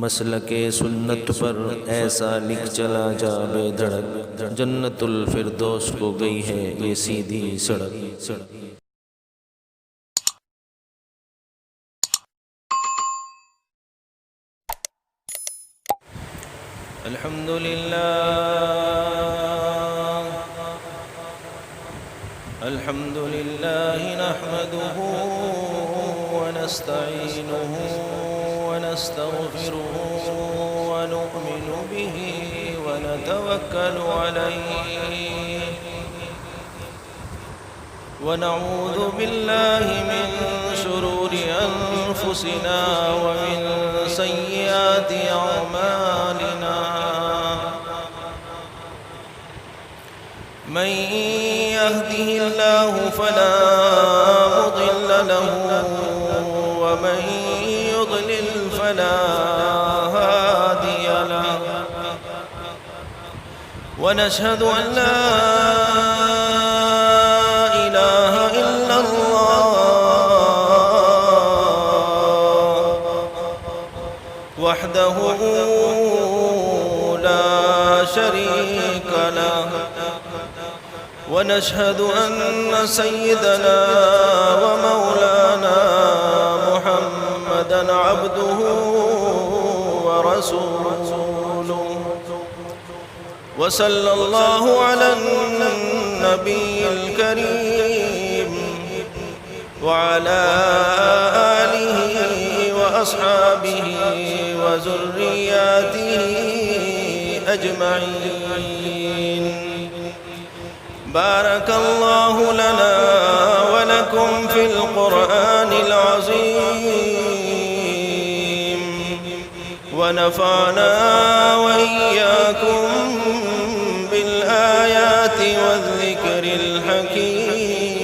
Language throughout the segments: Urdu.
مسلک سنت پر ایسا لکھ چلا جا بے دھڑک، جنت الفردوس کو گئی ہے یہ سیدھی سڑک۔ الحمدللہ نحمده ونستعینه ونستغفره ونؤمن به ونتوکل علیہ ونعوذ باللہ من شرور انفسنا ومن سیئات اعمالنا من يهده الله فلا مضل له ومن يضلل فلا هادي له ونشهد أن لا إله إلا الله وحده لا شريك له ونشهد أن سيدنا ومولانا محمدًا عبده ورسوله وصلى الله على النبي الكريم وعلى آله وأصحابه وذرياته أجمعين بارك الله لنا ولكم في القرآن العظيم ونفعنا وإياكم بالآيات والذكر الحكيم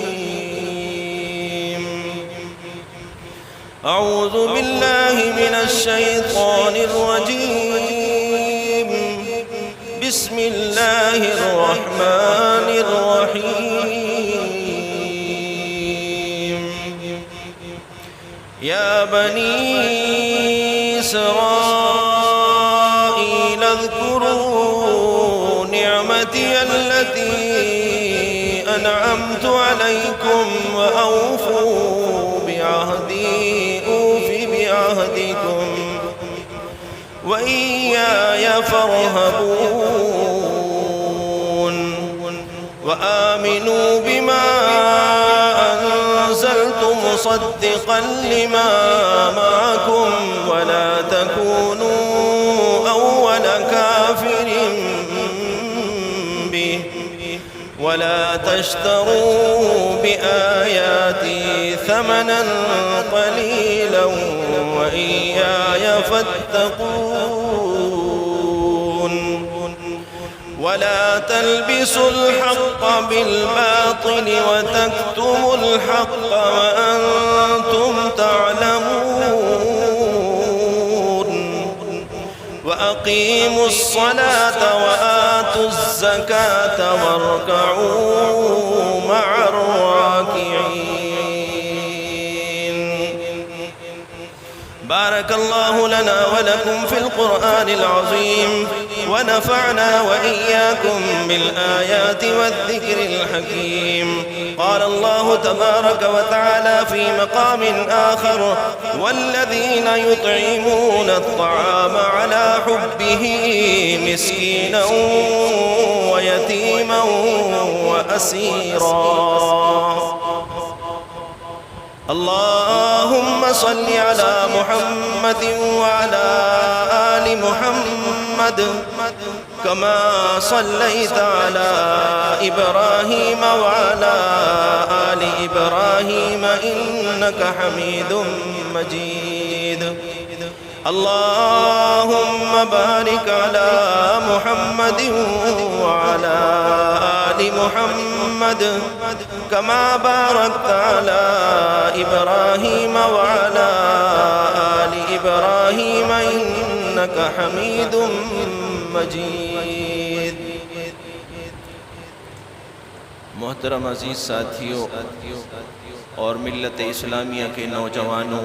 أعوذ بالله من الشيطان الرجيم بسم الله الرحمن الرحيم يا بني إسرائيل اذكروا نعمتي التي أنعمت عليكم وأوفوا بعهدي أوف بعهدكم وإياي فارهبون وآمنوا بما أنزلت مصدقا لما معكم ولا تكونوا أول كافر به ولا تشتروا بآياتي ثمنا قليلا وإياي فاتقون ولا تلبسوا الحق بالباطل وتكتموا الحق وأنتم تعلمون وأقيموا الصلاة وآتوا الزكاة واركعوا مع الراكعين بارك الله لنا ولكم في القرآن العظيم ونفعنا وإياكم بالآيات والذكر الحكيم قال الله تبارك وتعالى في مقام آخر والذين يطعمون الطعام على حبه مسكينا ويتيما وأسيرا اللهم صل على محمد وعلى آل محمد كما صليت على إبراهيم وعلى آل إبراهيم إنك حميد مجيد اللهم بارك على محمد وعلى آل محمد كما باركت على إبراهيم وعلى آل إبراهيم إنك حميد مجيد محترم عزیز ساتھیوں اور ملت اسلامیہ کے نوجوانوں،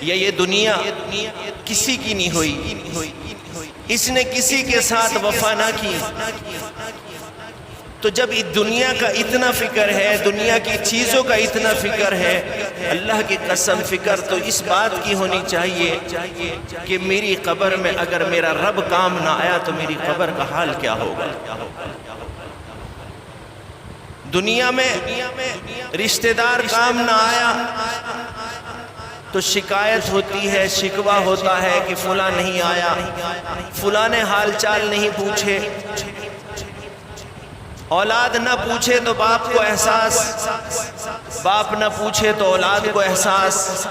یہ دنیا کسی کی نہیں ہوئی، اس نے کسی کے ساتھ وفا نہ کی۔ تو جب دنیا کا اتنا فکر ہے، دنیا کی چیزوں کا اتنا فکر ہے، اللہ کی قسم فکر تو اس بات کی ہونی چاہیے کہ میری قبر میں اگر میرا رب کام نہ آیا تو میری قبر کا حال کیا ہوگا۔ دنیا میں رشتہ دار کام نہ آیا تو شکایت ہوتی ہے، شکوہ ہوتا ہے کہ فلاں نہیں آیا، فلاں نے حال چال نہیں پوچھے۔ اولاد نہ پوچھے تو باپ کو احساس، باپ نہ پوچھے تو اولاد کو احساس،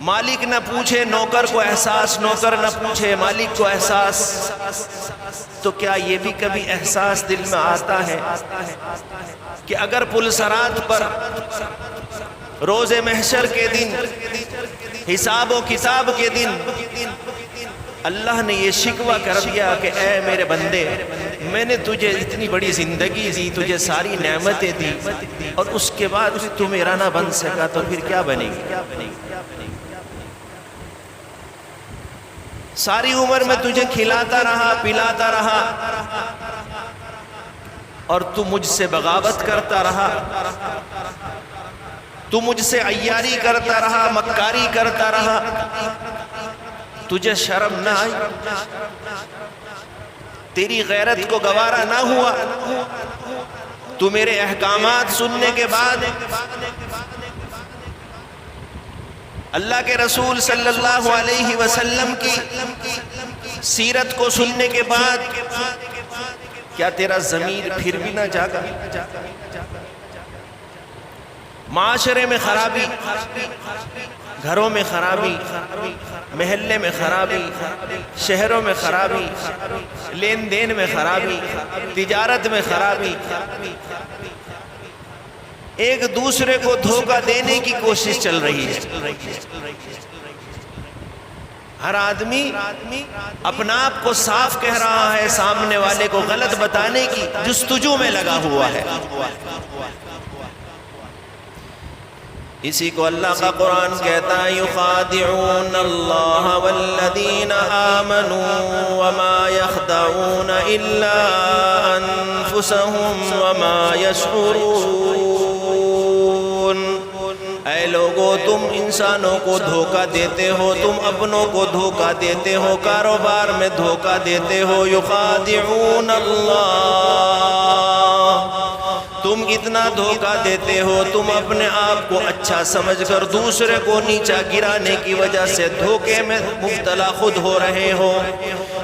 مالک نہ پوچھے نوکر کو احساس، نوکر نہ پوچھے مالک کو احساس۔ تو کیا یہ بھی کبھی احساس دل میں آتا ہے کہ اگر پلسرات پر روز محشر کے دن، حساب و کتاب کے دن اللہ نے یہ شکوہ کر دیا کہ اے میرے بندے، میں نے تجھے اتنی بڑی زندگی دی، تجھے ساری نعمتیں دی، اور اس کے بعد تو میرا نہ بن سکا، تو پھر کیا بنے گی؟ ساری عمر میں تجھے کھلاتا رہا، پلاتا رہا، اور تو مجھ سے بغاوت کرتا رہا، تو مجھ سے عیاری کرتا رہا، مکاری کرتا رہا، تجھے شرم نہ آئی؟ تیری غیرت کو گوارا نہ ہوا؟ تو میرے احکامات سننے کے بعد، اللہ کے رسول صلی اللہ علیہ وسلم کی سیرت کو سننے کے بعد، کیا تیرا ضمیر پھر بھی نہ جاگا؟ معاشرے میں خرابی، گھروں میں خرابی، محلے میں خرابی، شہروں میں خرابی، لین دین میں خرابی، تجارت میں خرابی، ایک دوسرے کو دھوکہ دینے کی کوشش چل رہی ہے۔ ہر آدمی اپنا آپ کو صاف کہہ رہا ہے، سامنے والے کو غلط بتانے کی جستجو میں لگا ہوا ہے۔ اسی کو اللہ کا قرآن کہتا ہے، یخادعون اللہ والذین آمنوا وما یخدعون الا انفسهم وما یشعرون۔ اے لوگو، تم انسانوں کو دھوکہ دیتے ہو، تم اپنوں کو دھوکہ دیتے ہو، کاروبار میں دھوکہ دیتے ہو۔ یخادعون اللہ، تم اتنا دھوکہ دیتے ہو، تم اپنے آپ کو اچھا سمجھ کر دوسرے کو نیچا گرانے کی وجہ سے دھوکے میں مبتلا خود ہو رہے ہو۔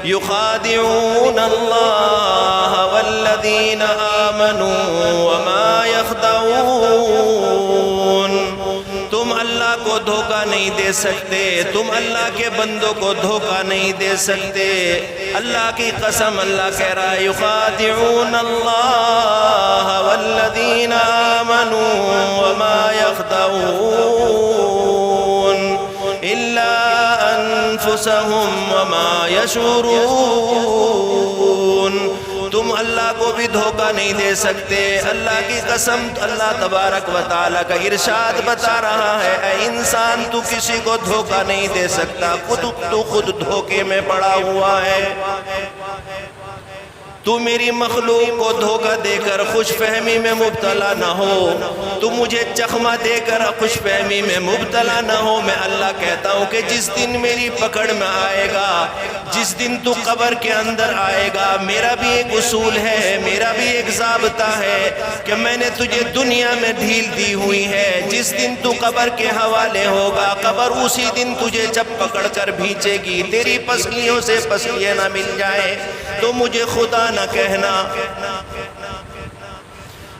یخادعون اللہ والذین آمنوا وما یخدعون۔ تم اللہ کو دھوکہ نہیں دے سکتے، تم اللہ کے بندوں کو دھوکہ نہیں دے سکتے۔ اللہ کی قسم اللہ کہہ رہا ہے، یخادعون اللہ والذین آمنوا وما یخدعون الا انفسهم وما یشعرون۔ تم اللہ کو بھی دھوکہ نہیں دے سکتے۔ اللہ کی قسم، اللہ تبارک و تعالیٰ کا ارشاد بتا رہا ہے، اے انسان تو کسی کو دھوکہ نہیں دے سکتا، تو خود دھوکے میں پڑا ہوا ہے۔ تو میری مخلوق کو دھوکہ دے کر خوش فہمی میں مبتلا نہ ہو، تو مجھے چخمہ دے کر خوش فہمی میں مبتلا نہ ہو۔ میں اللہ کہتا ہوں کہ جس دن میری پکڑ میں آئے گا، جس دن تو قبر کے اندر آئے گا، میرا بھی ایک اصول ہے، میرا بھی ایک ضابطہ ہے کہ میں نے تجھے دنیا میں ڈھیل دی ہوئی ہے۔ جس دن تو قبر کے حوالے ہوگا، قبر اسی دن تجھے جب پکڑ کر بھینچے گی، تیری پسلیوں سے پسلیاں نہ مل جائیں تو مجھے خدا نہ کہنا۔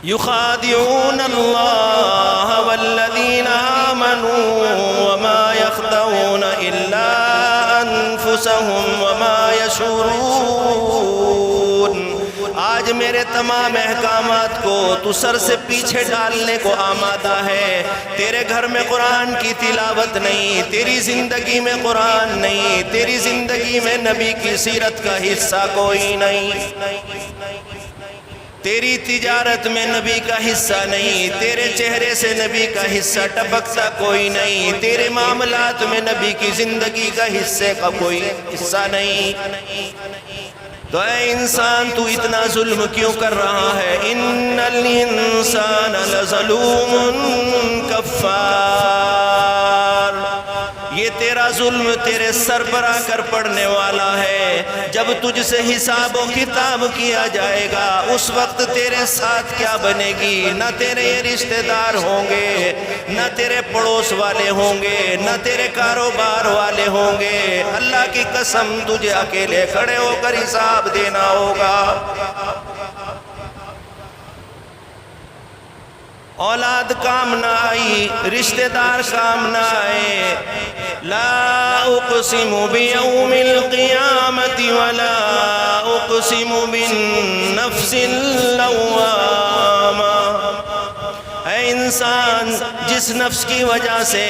یخادعون اللہ والذین آمنوا وما یخدعون الا انفسهم وما یشعرون۔ آج میرے تمام احکامات کو تو سر سے پیچھے ڈالنے کو آمادہ ہے۔ تیرے گھر میں قرآن کی تلاوت نہیں، تیری زندگی میں قرآن نہیں، تیری زندگی میں نبی کی سیرت کا حصہ کوئی نہیں، تیری تجارت میں نبی کا حصہ نہیں، تیرے چہرے سے نبی کا حصہ ٹپکتا کوئی نہیں، تیرے معاملات میں نبی کی زندگی کا حصے کا کوئی حصہ نہیں۔ تو اے انسان تو اتنا ظلم کیوں کر رہا ہے؟ ان الانسان لظلوم کفار، یہ تیرا ظلم تیرے سر پر آ کر پڑنے والا ہے۔ جب تجھ سے حساب و کتاب کیا جائے گا اس وقت تیرے ساتھ کیا بنے گی؟ نہ تیرے یہ رشتہ دار ہوں گے، نہ تیرے پڑوس والے ہوں گے، نہ تیرے کاروبار والے ہوں گے۔ اللہ کی قسم تجھے اکیلے کھڑے ہو کر حساب دینا ہوگا۔ اولاد کام نہ آئی، رشتہ دار کام نہ آئے، لا اقسم بیوم القیامت ولا اقسم بالنفس اللوامہ۔ اے انسان، جس نفس کی وجہ سے،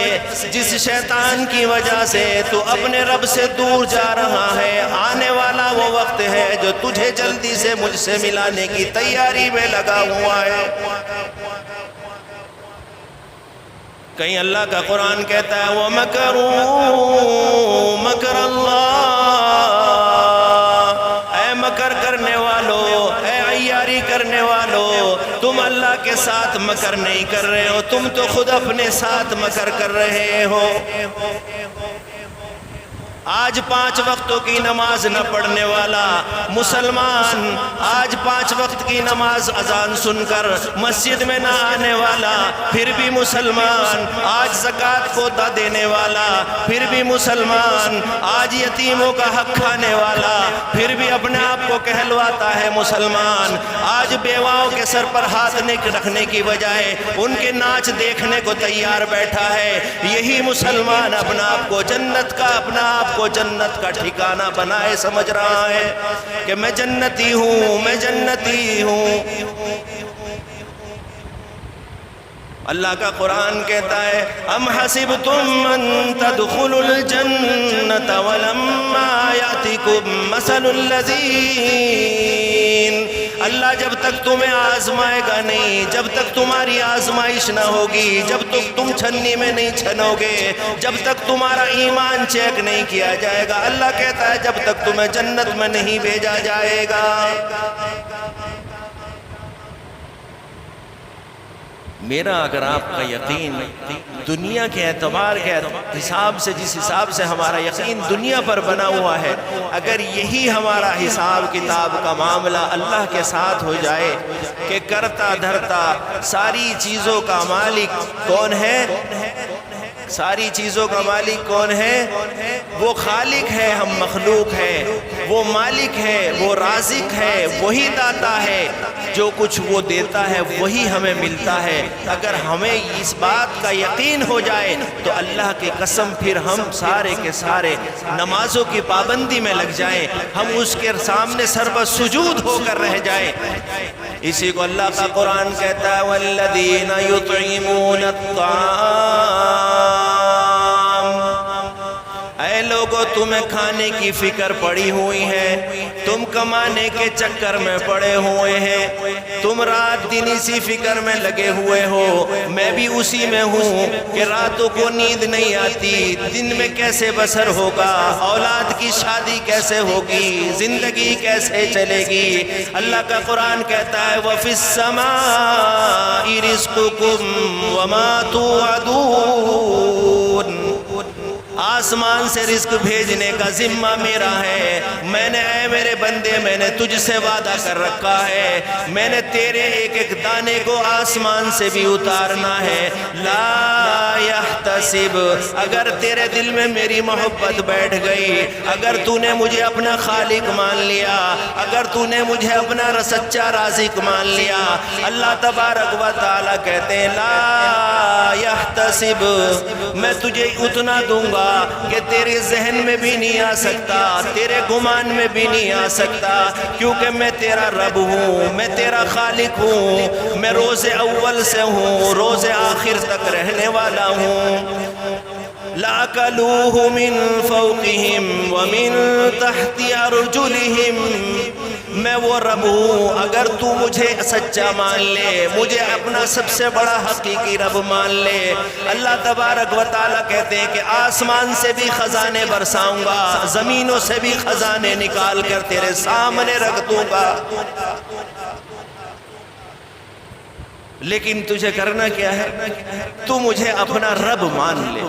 جس شیطان کی وجہ سے تو اپنے رب سے دور جا رہا ہے، آنے والا وہ وقت ہے جو تجھے جلدی سے مجھ سے ملانے کی تیاری میں لگا ہوا ہے۔ کہیں اللہ کا قرآن کہتا ہے وَمَكَرُوا مَكَرَ اللَّهِ، اے مکر کرنے والو، اے عیاری کرنے والو، تم اللہ کے ساتھ مکر نہیں کر رہے ہو، تم تو خود اپنے ساتھ مکر کر رہے ہو۔ آج 5 وقتوں کی نماز نہ پڑھنے والا مسلمان، آج 5 وقت کی نماز اذان سن کر مسجد میں نہ آنے والا پھر بھی مسلمان، آج زکوٰۃ کو نہ دینے والا پھر بھی مسلمان، آج یتیموں کا حق کھانے والا پھر بھی اپنے آپ کو کہلواتا ہے مسلمان، آج بیواؤں کے سر پر ہاتھ رکھنے کی بجائے ان کے ناچ دیکھنے کو تیار بیٹھا ہے، یہی مسلمان اپنا آپ کو جنت کا، اپنا آپ کو جنت کا ٹھکانہ بنائے سمجھ رہا ہے کہ میں جنتی ہوں، میں جنتی ہوں۔ اللہ کا قرآن کہتا ہے ام حسبتم ان تدخلوا الجنة ولما یأتکم مثل الذین، اللہ جب تک تمہیں آزمائے گا نہیں، جب تک تمہاری آزمائش نہ ہوگی، جب تک تم چھنی میں نہیں چھنو گے، جب تک تمہارا ایمان چیک نہیں کیا جائے گا، اللہ کہتا ہے جب تک تمہیں جنت میں نہیں بھیجا جائے گا۔ میرا اگر آپ کا یقین دنیا کے اعتبار کے حساب سے، جس حساب سے ہمارا یقین دنیا پر بنا ہوا ہے، اگر یہی ہمارا حساب کتاب کا معاملہ اللہ کے ساتھ ہو جائے کہ کرتا دھرتا ساری چیزوں کا مالک کون ہے؟ ساری چیزوں کا مالک کون ہے؟ وہ خالق ہے، ہم مخلوق ہیں، وہ مالک ہے، وہ رازق ہے، وہی داتا ہے، جو کچھ وہ دیتا ہے وہی ہمیں ملتا ہے۔ اگر ہمیں اس بات کا یقین ہو جائے تو اللہ کی قسم پھر ہم سارے کے سارے نمازوں کی پابندی میں لگ جائیں، ہم اس کے سامنے سربہ سجود ہو کر رہ جائیں۔ اسی کو اللہ کا قرآن کہتا ہے وَالَّذِينَ يُطْعِمُونَ الطَّعَامَ، اے لوگو تمہیں کھانے کی فکر پڑی ہوئی ہے، تم کمانے کے چکر میں پڑے ہوئے ہیں، تم رات دن اسی فکر میں لگے ہوئے ہو، میں بھی اسی میں ہوں کہ راتوں کو نیند نہیں آتی، دن میں کیسے بسر ہوگا، اولاد کی شادی کیسے ہوگی، زندگی کیسے چلے گی۔ اللہ کا قرآن کہتا ہے وَفِي السَّمَاءِ رِزْقُكُمْ وَمَا تُوعَدُونَ، آسمان سے رزق بھیجنے کا ذمہ میرا ہے، میں نے اے میرے بندے میں نے تجھ سے وعدہ کر رکھا ہے، میں نے تیرے ایک ایک دانے کو آسمان سے بھی اتارنا ہے۔ لا یحتسب، اگر تیرے دل میں میری محبت بیٹھ گئی، اگر تو نے مجھے اپنا خالق مان لیا، اگر تو نے مجھے اپنا سچا رازق مان لیا، اللہ تبارک و تعالیٰ کہتے ہیں لا یحتسب، میں تجھے اتنا دوں گا کہ تیرے ذہن میں بھی نہیں آ سکتا، تیرے گمان میں بھی نہیں آ سکتا، کیونکہ میں تیرا رب ہوں، میں تیرا خالق ہوں، میں روز اول سے ہوں، روز آخر تک رہنے والا ہوں۔ لَأَكَلُوهُ مِن فَوْقِهِمْ وَمِن تَحْتِ أَرْجُلِهِمْ، میں وہ رب ہوں، اگر تو مجھے سچا مان لے، مجھے اپنا سب سے بڑا حقیقی رب مان لے۔ اللہ تبارک و تعالیٰ کہتے ہیں کہ آسمان سے بھی خزانے برساؤں گا، زمینوں سے بھی خزانے نکال کر تیرے سامنے رکھ دوں گا، لیکن تجھے کرنا کیا ہے؟ تو مجھے اپنا رب مان لے۔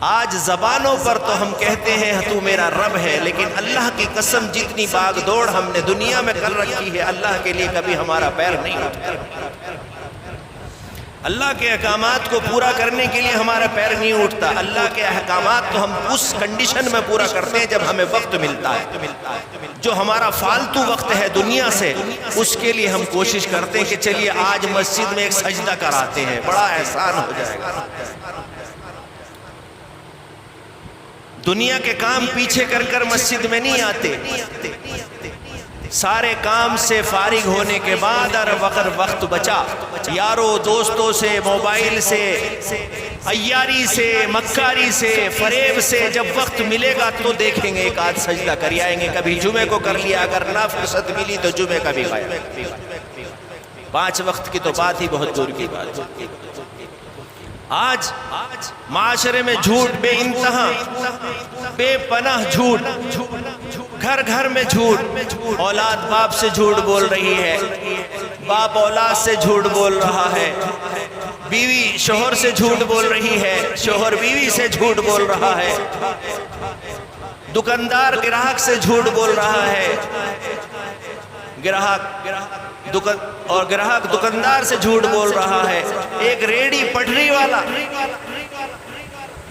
آج زبانوں پر تو ہم کہتے ہیں تو میرا رب ہے، لیکن اللہ کی قسم جتنی باغ دوڑ ہم نے دنیا میں کر رکھی ہے، اللہ کے لیے کبھی ہمارا پیر نہیں اٹھتا۔ اللہ کے احکامات کو پورا کرنے کے لیے ہمارا پیر نہیں اٹھتا۔ اللہ کے احکامات تو ہم اس کنڈیشن میں پورا کرتے ہیں جب ہمیں وقت ملتا ہے۔ جو ہمارا فالتو وقت ہے دنیا سے، اس کے لیے ہم کوشش کرتے ہیں کہ چلیے آج مسجد میں ایک سجدہ کراتے ہیں، بڑا احسان ہو جائے گا۔ دنیا کے کام پیچھے کر کر مسجد میں نہیں آتے، سارے کام سے فارغ ہونے کے بعد اگر وقت بچا، یاروں دوستوں سے، موبائل سے، عیاری سے، مکاری سے، فریب سے جب وقت ملے گا تو دیکھیں گے ایک آدھ سجدہ کر آئیں گے۔ کبھی جمعے کو کر لیا، اگر نہ فرصت ملی تو جمعے کا بھی غائب۔ 5 وقت کی تو بات ہی بہت دور کی بات ہے۔ آج معاشرے میں جھوٹ بے انتہا، بے پناہ جھوٹ، گھر گھر میں جھوٹ، اولاد باپ سے جھوٹ بول رہی ہے، باپ اولاد سے جھوٹ بول رہا ہے، بیوی شوہر سے جھوٹ بول رہی ہے، شوہر بیوی سے جھوٹ بول رہا ہے، دکاندار گراہک سے جھوٹ بول رہا ہے، گراہک دکاندار سے جھوٹ بول رہا ہے، ایک ریڑھی پٹری والا،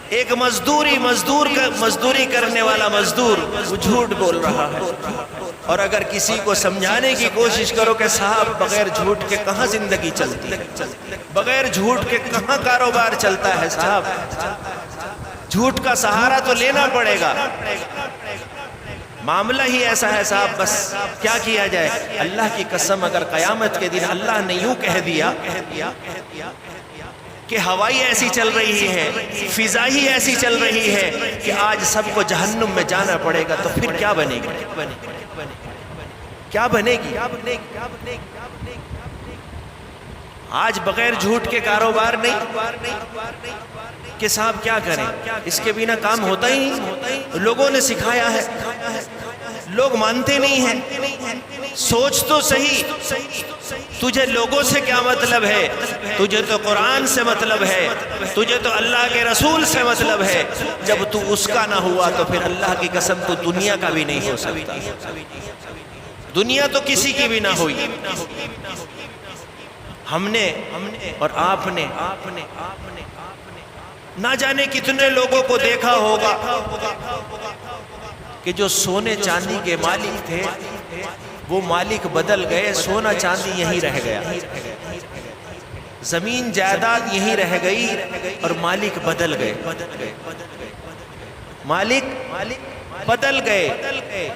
ایک مزدوری کرنے والا مزدور وہ جھوٹ بول رہا ہے۔ اور اگر کسی کو سمجھانے کی کوشش کرو کہ صاحب بغیر جھوٹ کے کہاں زندگی چلتی ہے، بغیر جھوٹ کے کہاں کاروبار چلتا ہے، صاحب جھوٹ کا سہارا تو لینا پڑے گا، معاملہ ہی ایسا ہے صاحب، بس کیا کیا جائے۔ اللہ کی قسم اگر قیامت کے دن اللہ نے یوں کہہ دیا کہ ہوائی ایسی چل رہی ہے، فضا ہی ایسی چل رہی ہے کہ آج سب کو جہنم میں جانا پڑے گا، تو پھر کیا بنے گی؟ کیا بنے گی؟ آج بغیر جھوٹ کے کاروبار نہیں کہ صاحب کیا کریں، اس کے بنا کام ہوتا ہی نہیں۔ لوگوں نے سکھایا ہے، لوگ مانتے نہیں ہیں۔ سوچ تو صحیح، تجھے لوگوں سے کیا مطلب ہے؟ تجھے تو قرآن سے مطلب ہے، تجھے تو اللہ کے رسول سے مطلب ہے۔ جب تو اس کا نہ ہوا تو پھر اللہ کی قسم تو دنیا کا بھی نہیں ہو سکتا، دنیا تو کسی کی بھی نہ ہوئی۔ ہم نے اور آپ نے نہ جانے کتنے لوگوں کو دیکھا ہوگا کہ جو سونے چاندی کے مالک تھے وہ مالک بدل گئے، سونا چاندی یہیں رہ گیا، زمین جائیداد یہیں رہ گئی اور مالک بدل گئے، مالک بدل گئے،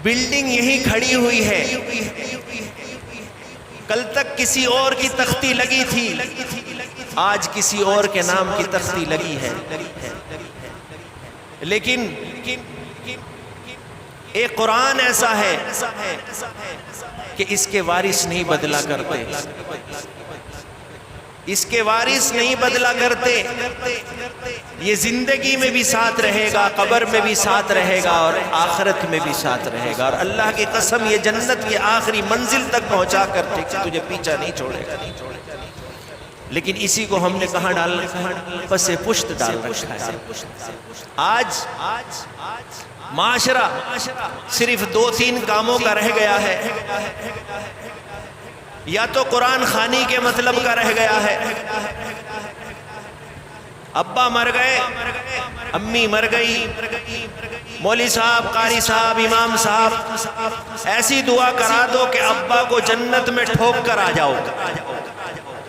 بلڈنگ یہیں کھڑی ہوئی ہے، کل تک کسی اور کی تختی لگی تھی، آج کسی اور کے نام کی تختی لگی ہے۔ لیکن ایک قرآن ایسا ہے کہ اس کے وارث نہیں بدلا کرتے، اس کے وارث نہیں بدلا کرتے، یہ زندگی میں بھی ساتھ رہے گا، قبر میں بھی ساتھ رہے گا اور آخرت میں بھی ساتھ رہے گا، اور اللہ کی قسم یہ جنت کی آخری منزل تک پہنچا کر تجھے پیچھا نہیں چھوڑے گا۔ لیکن اسی کو ہم نے کہاں ڈال پس پشت ڈال رکھا ہے۔ آج معاشرہ صرف 2-3 کاموں کا رہ گیا ہے، یا تو قرآن خوانی کے مطلب کا رہ گیا ہے، ابا مر گئے، امی مر گئی، مولوی صاحب، قاری صاحب، امام صاحب ایسی دعا کرا دو کہ ابا کو جنت میں ٹھوک کر آ جاؤ،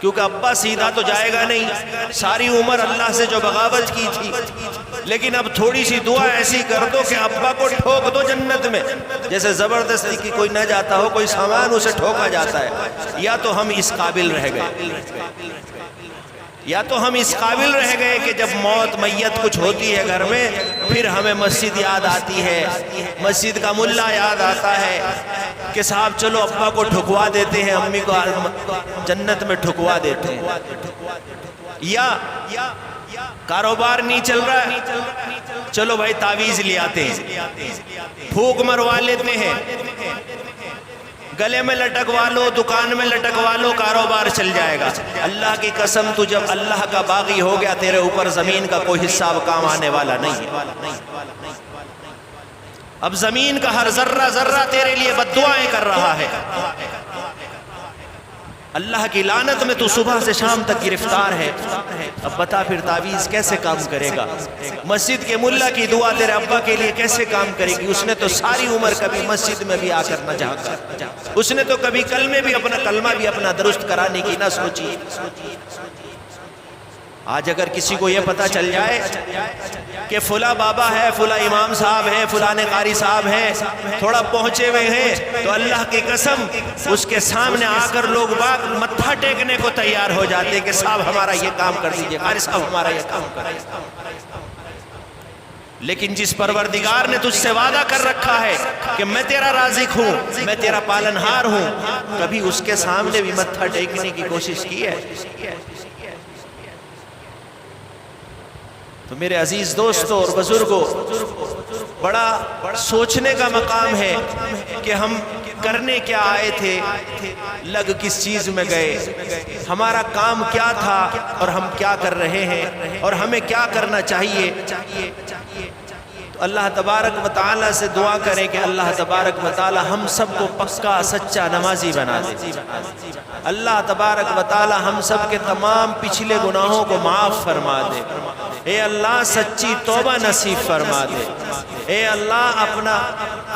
کیونکہ ابا سیدھا تو جائے گا نہیں، ساری عمر اللہ سے جو بغاوت کی تھی، لیکن اب تھوڑی سی دعا ایسی کر دو کہ ابا کو ٹھوک دو جنت میں، جیسے زبردستی کی کوئی نہ جاتا ہو، کوئی سامان اسے ٹھوکا جاتا ہے۔ یا تو ہم اس قابل رہ گئے، یا تو ہم اس قابل رہ گئے کہ جب موت میت کچھ ہوتی ہے گھر میں پھر ہمیں مسجد یاد آتی ہے، مسجد کا ملا یاد آتا ہے کہ صاحب چلو ابا کو ٹھکوا دیتے ہیں، امی کو جنت میں ٹھکوا دیتے ہیں، یا کاروبار نہیں چل رہا ہے چلو بھائی تعویذ لے آتے ہیں، پھونک مروا لیتے ہیں، گلے میں لٹکوا لو، دکان میں لٹکوا لو، کاروبار چل جائے گا۔ اللہ کی قسم تو جب اللہ کا باغی ہو گیا تیرے اوپر زمین کا کوئی حصہ اب کام آنے والا نہیں ہے۔ اب زمین کا ہر ذرہ ذرہ تیرے لیے بد دعائیں کر رہا ہے۔ اللہ کی لعنت میں تو صبح سے شام تک گرفتار ہے۔ اب بتا پھر تعویذ کیسے کام کرے گا؟ مسجد کے ملا کی دعا تیرے ابا کے لیے کیسے کام کرے گی؟ اس نے تو ساری عمر کبھی مسجد میں بھی آ کر نہ جھانکا، اس نے تو کبھی کلمہ بھی اپنا درست کرانے کی نہ سوچی۔ آج اگر کسی کو یہ پتا چل جائے کہ فلاں بابا ہے، فلاں امام صاحب ہے، فلاں قاری صاحب ہے، تھوڑا پہنچے ہوئے ہیں، تو اللہ کی قسم اس کے سامنے آ کر لوگ باغ متھا ٹیکنے کو تیار ہو جاتے ہیں کہ صاحب ہمارا یہ کام کر دیجئے، قاری صاحب ہمارا یہ کام کر دیجئے۔ لیکن جس پروردگار نے تجھ سے وعدہ کر رکھا ہے کہ میں تیرا رازق ہوں، میں تیرا پالنہار ہوں، کبھی اس کے سامنے بھی متھا ٹیکنے کی کوشش کی ہے؟ تو میرے عزیز دوستوں اور بزرگوں، بڑا سوچنے کا مقام ہے کہ ہم کرنے کیا آئے تھے، لگ کس چیز میں گئے، ہمارا کام کیا تھا اور ہم کیا کر رہے ہیں اور ہمیں کیا کرنا چاہیے۔ تو اللہ تبارک و تعالیٰ سے دعا کریں کہ اللہ تبارک و تعالیٰ ہم سب کو پکا سچا نمازی بنا دے۔ اللہ تبارک و تعالیٰ ہم سب کے تمام پچھلے گناہوں کو معاف فرما دے۔ اے اللہ سچی توبہ نصیب فرما دے۔ اے اللہ اپنا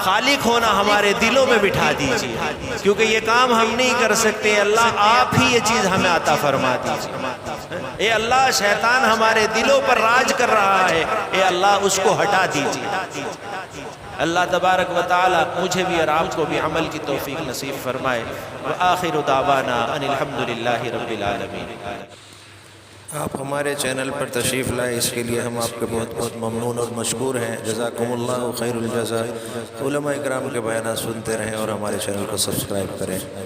خالق ہونا ہمارے دلوں میں بٹھا دیجئے، کیونکہ یہ کام ہم نہیں کر سکتے، اللہ آپ ہی یہ چیز ہمیں عطا فرما دیجئے۔ اے اللہ شیطان ہمارے دلوں پر راج کر رہا ہے، اے اللہ اس کو ہٹا دیجئے۔ اللہ تبارک و تعالی مجھے بھی اور آپ کو بھی عمل کی توفیق نصیب فرمائے۔ وآخر دعوانا ان الحمدللہ رب العالمین۔ آپ ہمارے چینل پر تشریف لائے اس کے لیے ہم آپ کے بہت بہت ممنون اور مشکور ہیں۔ جزاکم اللہ خیر الجزا۔ علماء اکرام کے بیانات سنتے رہیں اور ہمارے چینل کو سبسکرائب کریں۔